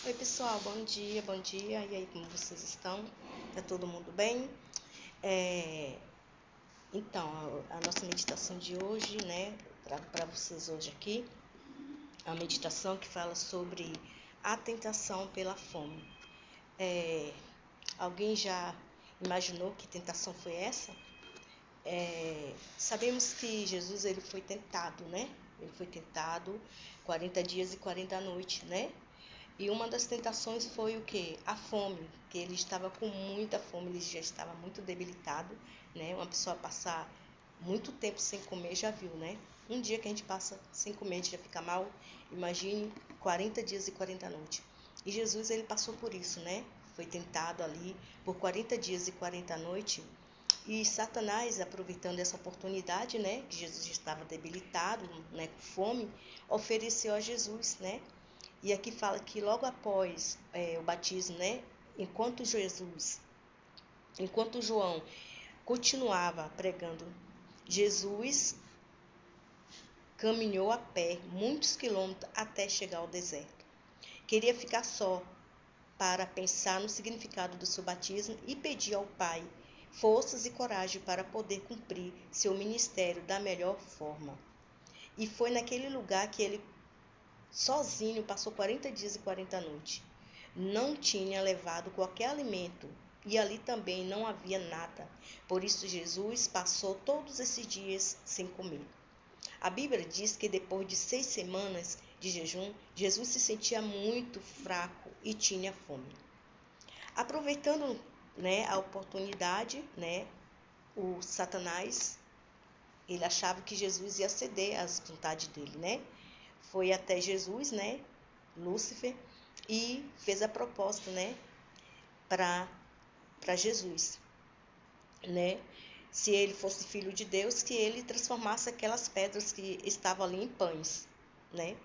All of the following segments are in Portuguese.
Oi pessoal, bom dia, bom dia. E aí, como vocês estão? Tá todo mundo bem? É, Então, a nossa meditação de hoje, né? Trago para vocês hoje aqui a meditação que fala sobre a tentação pela fome. É, Alguém já imaginou que tentação foi essa? Sabemos que Jesus ele foi tentado, né? Ele foi tentado 40 dias e 40 noites, né? E uma das tentações foi o quê? A fome, que ele estava com muita fome, ele já estava muito debilitado, né? Uma pessoa passar muito tempo sem comer, já viu, né? Um dia que a gente passa sem comer, a gente já fica mal. Imagine 40 dias e 40 noites. E Jesus, ele passou por isso, né? Foi tentado ali por 40 dias e 40 noites. E Satanás, aproveitando essa oportunidade, né? Que Jesus já estava debilitado, né? Com fome, ofereceu a Jesus, né? E aqui fala que logo após o batismo, né? Enquanto João continuava pregando, Jesus caminhou a pé muitos quilômetros até chegar ao deserto. Queria ficar só para pensar no significado do seu batismo e pedir ao Pai forças e coragem para poder cumprir seu ministério da melhor forma. E foi naquele lugar que ele sozinho passou 40 dias e 40 noites. Não tinha levado qualquer alimento e ali também não havia nada. Por isso Jesus passou todos esses dias sem comer. A Bíblia diz que depois de 6 semanas de jejum, Jesus se sentia muito fraco e tinha fome. Aproveitando, né, a oportunidade, né, o Satanás, ele achava que Jesus ia ceder às vontades dele, né? Foi até Jesus, né, Lúcifer, e fez a proposta, né, para Jesus, né? Se ele fosse filho de Deus, que ele transformasse aquelas pedras que estavam ali em pães, né?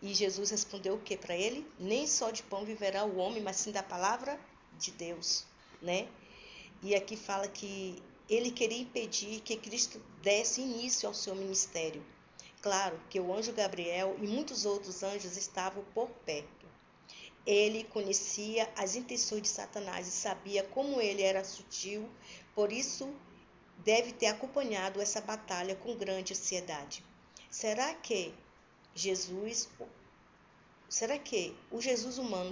E Jesus respondeu o que para ele? Nem só de pão viverá o homem, mas sim da palavra de Deus, né? E aqui fala que ele queria impedir que Cristo desse início ao seu ministério. Claro que o anjo Gabriel e muitos outros anjos estavam por perto. Ele conhecia as intenções de Satanás e sabia como ele era sutil, por isso deve ter acompanhado essa batalha com grande ansiedade. Será que Jesus, será que o Jesus humano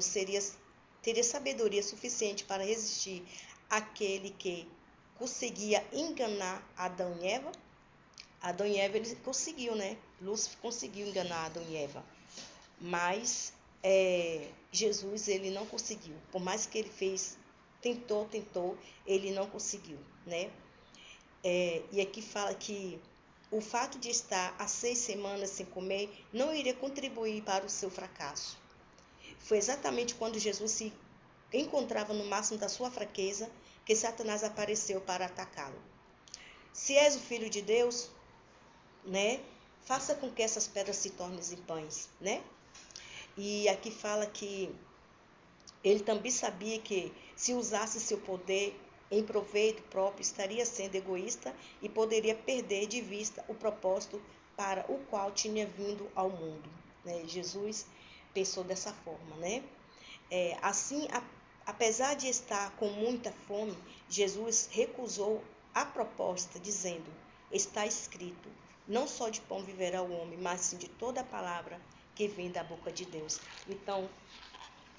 teria sabedoria suficiente para resistir àquele que conseguia enganar Adão e Eva? Adão e Eva ele conseguiu, né? Lúcifer conseguiu enganar Adão e Eva. Mas Jesus ele não conseguiu. Por mais que ele tentou, ele não conseguiu, né? E aqui fala que o fato de estar há 6 semanas sem comer não iria contribuir para o seu fracasso. Foi exatamente quando Jesus se encontrava no máximo da sua fraqueza que Satanás apareceu para atacá-lo. Se és o filho de Deus, né? Faça com que essas pedras se tornem em pães, né? E aqui fala que ele também sabia que se usasse seu poder em proveito próprio, estaria sendo egoísta e poderia perder de vista o propósito para o qual tinha vindo ao mundo, né? Jesus pensou dessa forma, né? Assim, apesar de estar com muita fome, Jesus recusou a proposta, dizendo: está escrito, não só de pão viverá o homem, mas sim de toda a palavra que vem da boca de Deus. Então,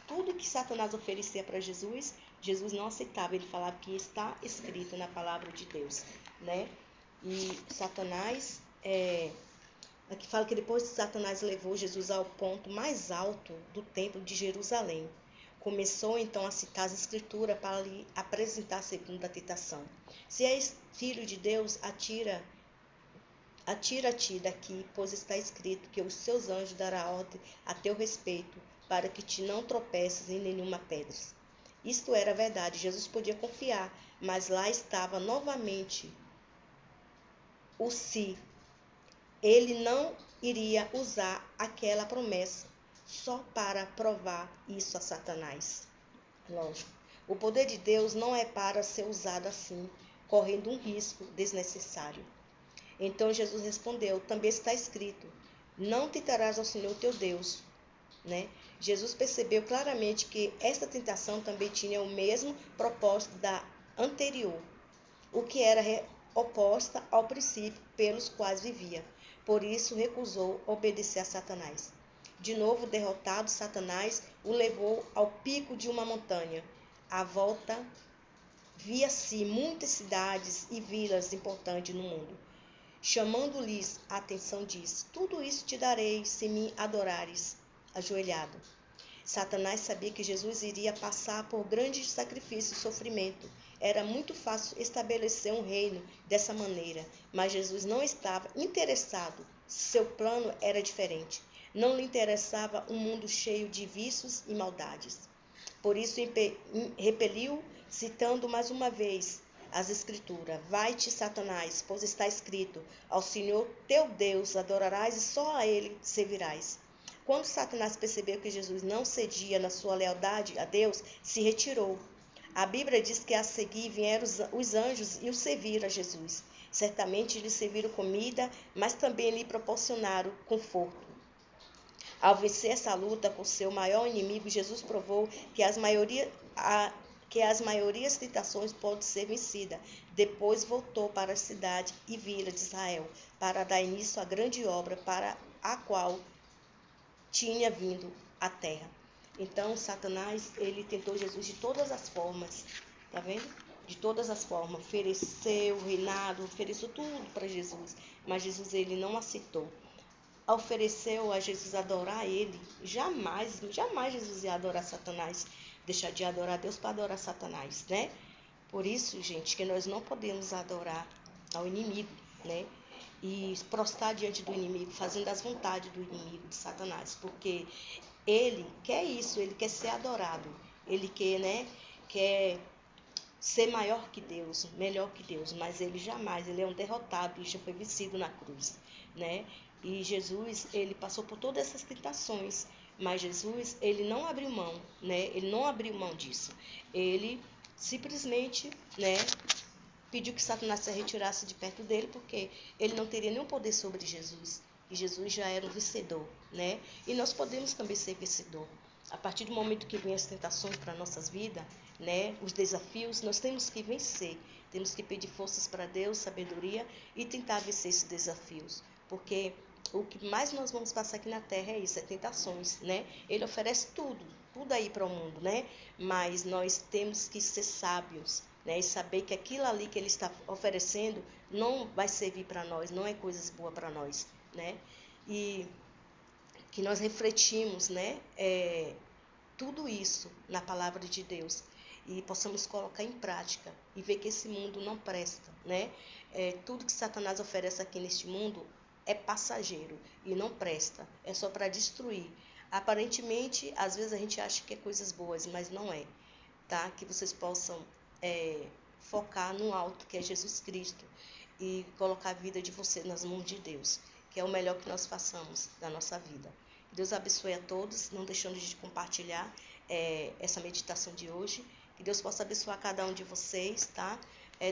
tudo que Satanás oferecia para Jesus, Jesus não aceitava. Ele falava que está escrito na palavra de Deus, né? E Satanás, aqui fala que depois Satanás levou Jesus ao ponto mais alto do templo de Jerusalém. Começou então a citar as escrituras para lhe apresentar a segunda tentação. Se és filho de Deus, atira-te daqui, pois está escrito que os seus anjos dará ordem a teu respeito, para que te não tropeces em nenhuma pedra. Isto era verdade, Jesus podia confiar, mas lá estava novamente o se. Ele não iria usar aquela promessa só para provar isso a Satanás. Lógico, o poder de Deus não é para ser usado assim, correndo um risco desnecessário. Então Jesus respondeu, também está escrito, não tentarás ao Senhor teu Deus, né? Jesus percebeu claramente que esta tentação também tinha o mesmo propósito da anterior, o que era oposta ao princípio pelos quais vivia. Por isso recusou obedecer a Satanás. De novo derrotado, Satanás o levou ao pico de uma montanha. À volta, via-se muitas cidades e vilas importantes no mundo. Chamando-lhes a atenção, disse: tudo isso te darei se me adorares ajoelhado. Satanás sabia que Jesus iria passar por grandes sacrifícios e sofrimento. Era muito fácil estabelecer um reino dessa maneira, mas Jesus não estava interessado. Seu plano era diferente. Não lhe interessava um mundo cheio de vícios e maldades. Por isso repeliu, citando mais uma vez as Escrituras: vai-te, Satanás, pois está escrito: ao Senhor teu Deus adorarás e só a ele servirás. Quando Satanás percebeu que Jesus não cedia na sua lealdade a Deus, se retirou. A Bíblia diz que a seguir vieram os anjos e o serviram a Jesus. Certamente lhe serviram comida, mas também lhe proporcionaram conforto. Ao vencer essa luta com seu maior inimigo, Jesus provou que as maiorias tentações podem ser vencidas. Depois voltou para a cidade e vila de Israel, para dar início à grande obra para a qual tinha vindo à terra. Então, Satanás, ele tentou Jesus de todas as formas, tá vendo? De todas as formas, ofereceu o reinado, ofereceu tudo para Jesus, mas Jesus, ele não aceitou. Ofereceu a Jesus adorar ele, jamais Jesus ia adorar Satanás, deixar de adorar Deus para adorar Satanás, né? Por isso, gente, que nós não podemos adorar ao inimigo, né? E prostrar diante do inimigo, fazendo as vontades do inimigo, de Satanás, porque ele quer isso, ele quer ser adorado, ele quer, né, quer ser maior que Deus, melhor que Deus, mas ele jamais, ele é um derrotado e já foi vencido na cruz, né? E Jesus, ele passou por todas essas tentações, mas Jesus, ele não abriu mão, né? Ele não abriu mão disso. Ele simplesmente, né, pediu que Satanás se retirasse de perto dele, porque ele não teria nenhum poder sobre Jesus. E Jesus já era um vencedor, né? E nós podemos também ser vencedor. A partir do momento que vem as tentações para nossas vidas, né, os desafios, nós temos que vencer. Temos que pedir forças para Deus, sabedoria e tentar vencer esses desafios. Porque o que mais nós vamos passar aqui na terra é isso, é tentações, né? Ele oferece tudo aí para o mundo, né? Mas nós temos que ser sábios, né? E saber que aquilo ali que ele está oferecendo não vai servir para nós, não é coisas boas para nós, né? E que nós refletimos, né? Tudo isso na palavra de Deus e possamos colocar em prática e ver que esse mundo não presta, né? Tudo que Satanás oferece aqui neste mundo é passageiro e não presta, é só para destruir. Aparentemente, às vezes a gente acha que é coisas boas, mas não é, tá? Que vocês possam focar no alto, que é Jesus Cristo, e colocar a vida de você nas mãos de Deus, que é o melhor que nós façamos da nossa vida. Deus abençoe a todos, não deixando de compartilhar essa meditação de hoje. Que Deus possa abençoar cada um de vocês, tá?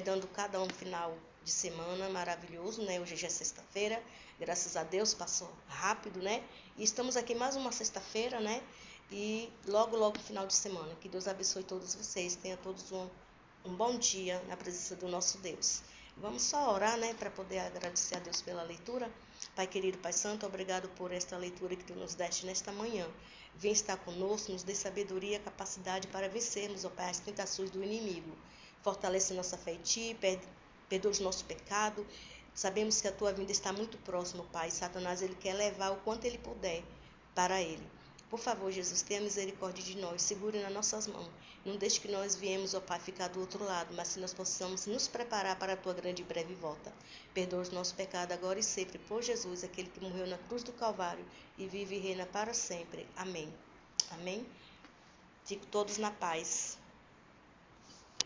Dando cada um final de semana maravilhoso, né? Hoje já é sexta-feira, graças a Deus passou rápido, né? E estamos aqui mais uma sexta-feira, né? E logo final de semana. Que Deus abençoe todos vocês, tenha todos um bom dia na presença do nosso Deus. Vamos só orar, né, para poder agradecer a Deus pela leitura. Pai querido, Pai Santo, obrigado por esta leitura que Tu nos deste nesta manhã. Vem estar conosco, nos dê sabedoria e capacidade para vencermos, ó Pai, as tentações do inimigo. Fortalece nossa fé em Ti, perdoa os nossos pecados. Sabemos que a Tua vinda está muito próxima, Pai. Satanás, ele quer levar o quanto ele puder para ele. Por favor, Jesus, tenha misericórdia de nós, segure nas nossas mãos. Não deixe que nós viemos, ó Pai, ficar do outro lado, mas que nós possamos nos preparar para a Tua grande e breve volta. Perdoa os nossos pecados agora e sempre, por Jesus, aquele que morreu na cruz do Calvário e vive e reina para sempre. Amém. Amém. Fiquem todos na paz.